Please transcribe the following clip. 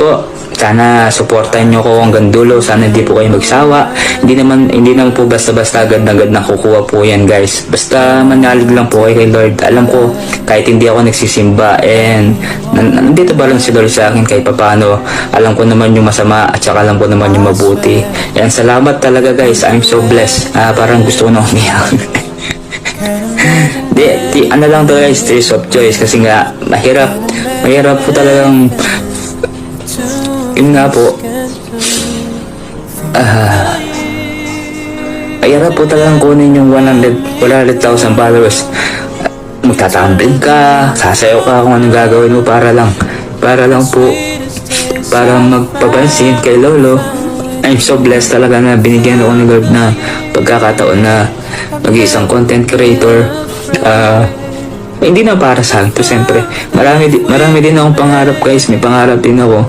po, sana supportan nyo ko hanggang dulo. Sana hindi po kayo magsawa. Hindi naman po basta-basta agad-agad na kukuha po yan, guys. Basta manalig lang po kayo kay Lord. Alam ko, kahit hindi ako nagsisimba and nandito ba lang si Lord sa akin kahit papano. Alam ko naman yung masama at saka alam ko naman yung mabuti. Yan, salamat talaga, guys. I'm so blessed. Parang gusto ko na umiyak. Ano lang to, guys, tears of choice kasi nga mahirap po talagang yun nga po mahirap po talagang kunin yung 100,000 followers. Magtatambling ka, sasayaw ka kung anong gagawin mo para lang po para magpapansin kay Lolo. I'm so blessed talaga na binigyan ako ni Lord na pagkakataon na mag-isang content creator. Hindi na para sa akin to, siyempre marami din akong pangarap, guys. May pangarap din ako